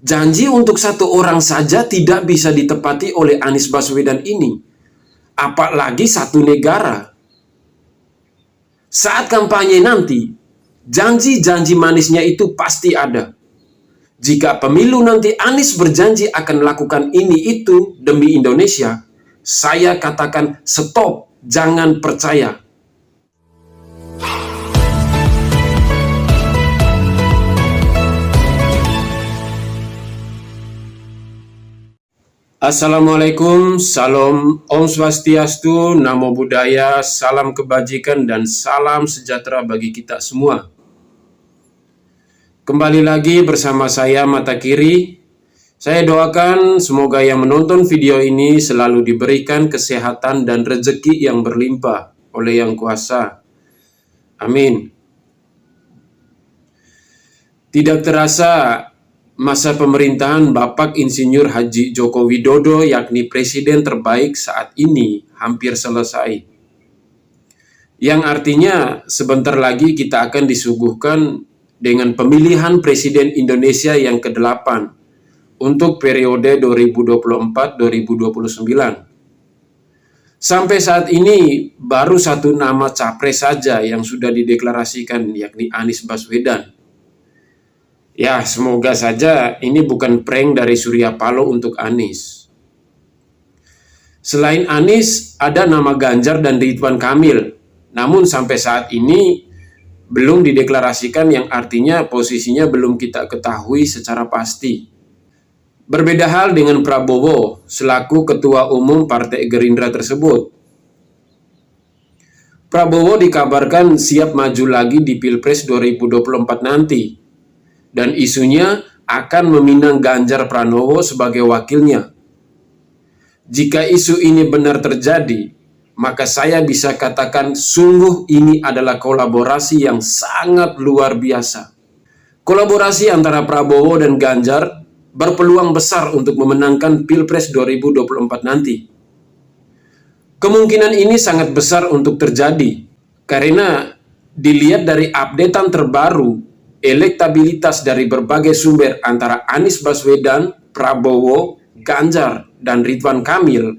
Janji untuk satu orang saja tidak bisa ditepati oleh Anies Baswedan ini, apalagi satu negara. Saat kampanye nanti, janji-janji manisnya itu pasti ada. Jika pemilu nanti Anies berjanji akan melakukan ini itu demi Indonesia, saya katakan stop, jangan percaya. Assalamualaikum, salam, Om Swastiastu, Namo Buddhaya, salam kebajikan dan salam sejahtera bagi kita semua. Kembali lagi bersama saya Mata Kiri. Saya doakan semoga yang menonton video ini selalu diberikan kesehatan dan rezeki yang berlimpah oleh Yang Kuasa. Amin. Tidak terasa masa pemerintahan Bapak Insinyur Haji Joko Widodo, yakni presiden terbaik saat ini, hampir selesai. Yang artinya sebentar lagi kita akan disuguhkan dengan pemilihan Presiden Indonesia yang ke-8 untuk periode 2024-2029. Sampai saat ini baru satu nama capres saja yang sudah dideklarasikan, yakni Anies Baswedan. Ya, semoga saja ini bukan prank dari Surya Paloh untuk Anies. Selain Anies, ada nama Ganjar dan Ridwan Kamil. Namun sampai saat ini belum dideklarasikan, yang artinya posisinya belum kita ketahui secara pasti. Berbeda hal dengan Prabowo selaku Ketua Umum Partai Gerindra tersebut. Prabowo dikabarkan siap maju lagi di Pilpres 2024 nanti. Dan isunya akan meminang Ganjar Pranowo sebagai wakilnya. Jika isu ini benar terjadi, maka saya bisa katakan sungguh ini adalah kolaborasi yang sangat luar biasa. Kolaborasi antara Prabowo dan Ganjar berpeluang besar untuk memenangkan Pilpres 2024 nanti. Kemungkinan ini sangat besar untuk terjadi, karena dilihat dari updatean terbaru, elektabilitas dari berbagai sumber antara Anies Baswedan, Prabowo, Ganjar, dan Ridwan Kamil,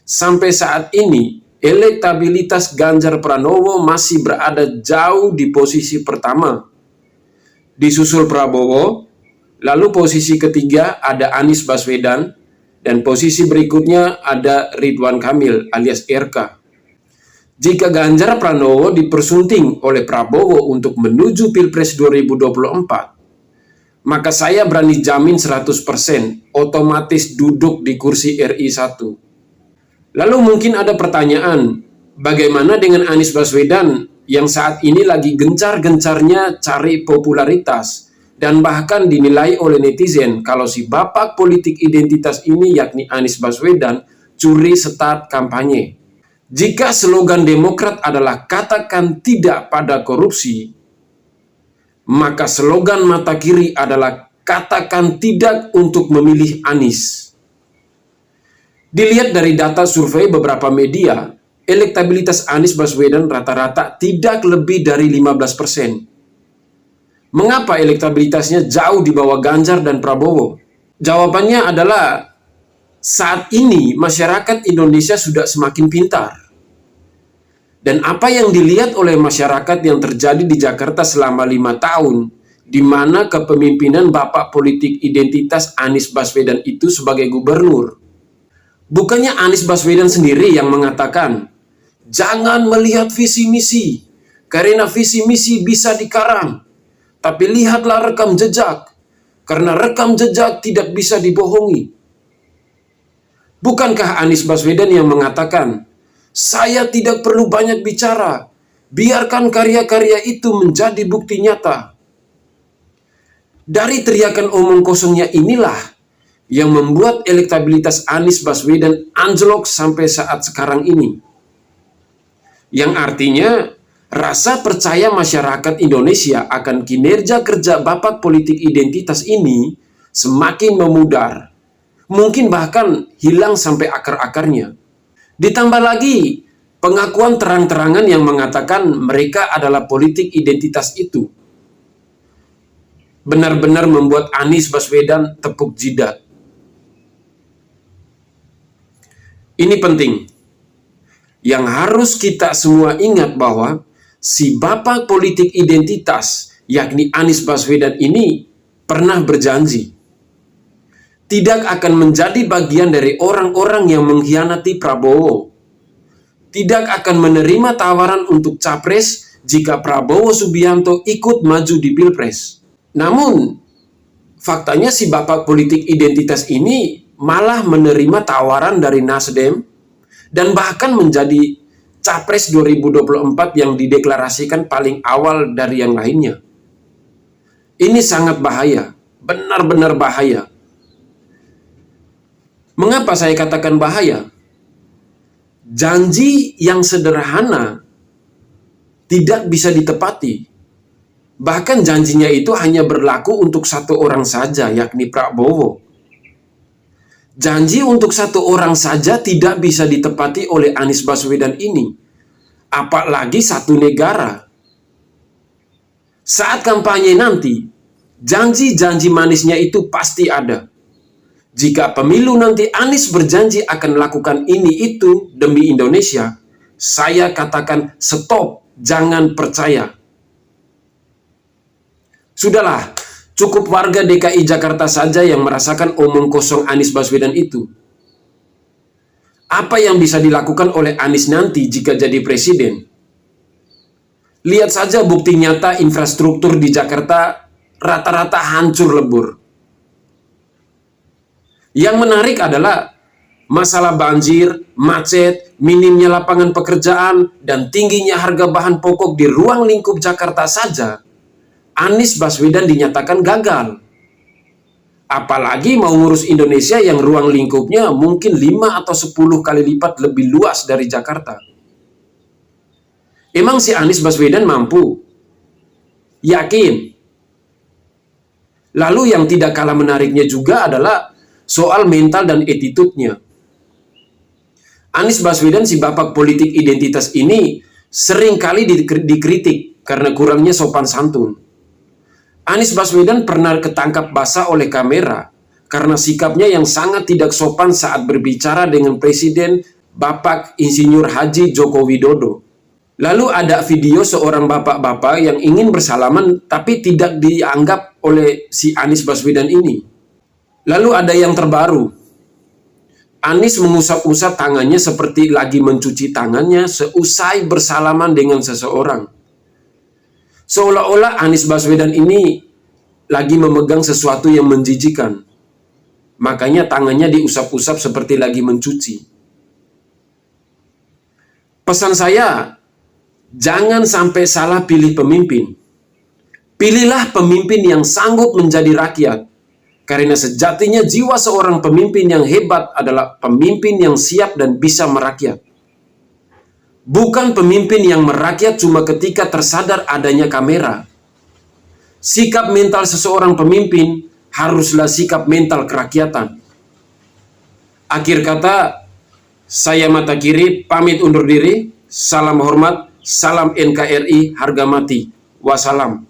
sampai saat ini elektabilitas Ganjar Pranowo masih berada jauh di posisi pertama. Disusul Prabowo, lalu posisi ketiga ada Anies Baswedan, dan posisi berikutnya ada Ridwan Kamil alias RK. Jika Ganjar Pranowo dipersunting oleh Prabowo untuk menuju Pilpres 2024, maka saya berani jamin 100% otomatis duduk di kursi RI 1. Lalu mungkin ada pertanyaan, bagaimana dengan Anies Baswedan yang saat ini lagi gencar-gencarnya cari popularitas dan bahkan dinilai oleh netizen kalau si bapak politik identitas ini, yakni Anies Baswedan, curi start kampanye. Jika slogan Demokrat adalah katakan tidak pada korupsi, maka slogan Mata Kiri adalah katakan tidak untuk memilih Anies. Dilihat dari data survei beberapa media, elektabilitas Anies Baswedan rata-rata tidak lebih dari 15%. Mengapa elektabilitasnya jauh di bawah Ganjar dan Prabowo? Jawabannya adalah saat ini masyarakat Indonesia sudah semakin pintar. Dan apa yang dilihat oleh masyarakat yang terjadi di Jakarta selama 5 tahun, di mana kepemimpinan bapak politik identitas Anies Baswedan itu sebagai gubernur. Bukannya Anies Baswedan sendiri yang mengatakan, jangan melihat visi misi, karena visi misi bisa dikarang. Tapi lihatlah rekam jejak, karena rekam jejak tidak bisa dibohongi. Bukankah Anies Baswedan yang mengatakan, saya tidak perlu banyak bicara, biarkan karya-karya itu menjadi bukti nyata. Dari teriakan omong kosongnya inilah yang membuat elektabilitas Anies Baswedan anjlok sampai saat sekarang ini. Yang artinya, rasa percaya masyarakat Indonesia akan kinerja kerja bapak politik identitas ini semakin memudar. Mungkin bahkan hilang sampai akar-akarnya. Ditambah lagi pengakuan terang-terangan yang mengatakan mereka adalah politik identitas itu. benar-benar membuat Anies Baswedan tepuk jidat. Ini penting. Yang harus kita semua ingat bahwa si bapak politik identitas, yakni Anies Baswedan ini pernah berjanji tidak akan menjadi bagian dari orang-orang yang mengkhianati Prabowo. Tidak akan menerima tawaran untuk capres jika Prabowo Subianto ikut maju di Pilpres. Namun, faktanya si bapak politik identitas ini malah menerima tawaran dari Nasdem dan bahkan menjadi capres 2024 yang dideklarasikan paling awal dari yang lainnya. Ini sangat bahaya, benar-benar bahaya. Mengapa saya katakan bahaya? Janji yang sederhana tidak bisa ditepati. Bahkan janjinya itu hanya berlaku untuk satu orang saja, yakni Prabowo. Janji untuk satu orang saja tidak bisa ditepati oleh Anies Baswedan ini. Apalagi satu negara. Saat kampanye nanti, janji-janji manisnya itu pasti ada. Jika pemilu nanti Anies berjanji akan melakukan ini itu demi Indonesia, saya katakan stop, jangan percaya. Sudahlah, cukup warga DKI Jakarta saja yang merasakan omong kosong Anies Baswedan itu. Apa yang bisa dilakukan oleh Anies nanti jika jadi presiden? Lihat saja bukti nyata infrastruktur di Jakarta rata-rata hancur lebur. Yang menarik adalah masalah banjir, macet, minimnya lapangan pekerjaan, dan tingginya harga bahan pokok di ruang lingkup Jakarta saja. Anies Baswedan dinyatakan gagal. Apalagi mau ngurus Indonesia yang ruang lingkupnya mungkin 5 atau 10 kali lipat lebih luas dari Jakarta. Emang si Anies Baswedan mampu? Yakin? Lalu yang tidak kalah menariknya juga adalah soal mental dan attitude-nya. Anies Baswedan, si bapak politik identitas ini, seringkali dikritik karena kurangnya sopan santun. Anies Baswedan pernah ketangkap basah oleh kamera karena sikapnya yang sangat tidak sopan saat berbicara dengan Presiden Bapak Insinyur Haji Joko Widodo. Lalu ada video seorang bapak-bapak yang ingin bersalaman tapi tidak dianggap oleh si Anies Baswedan ini. Lalu ada yang terbaru. Anies mengusap-usap tangannya seperti lagi mencuci tangannya seusai bersalaman dengan seseorang. Seolah-olah Anies Baswedan ini lagi memegang sesuatu yang menjijikan. Makanya tangannya diusap-usap seperti lagi mencuci. Pesan saya, jangan sampai salah pilih pemimpin. Pilihlah pemimpin yang sanggup menjadi rakyat. Karena sejatinya jiwa seorang pemimpin yang hebat adalah pemimpin yang siap dan bisa merakyat. Bukan pemimpin yang merakyat cuma ketika tersadar adanya kamera. Sikap mental seseorang pemimpin haruslah sikap mental kerakyatan. Akhir kata, saya Mata Kiri pamit undur diri. Salam hormat, salam NKRI, harga mati. Wassalam.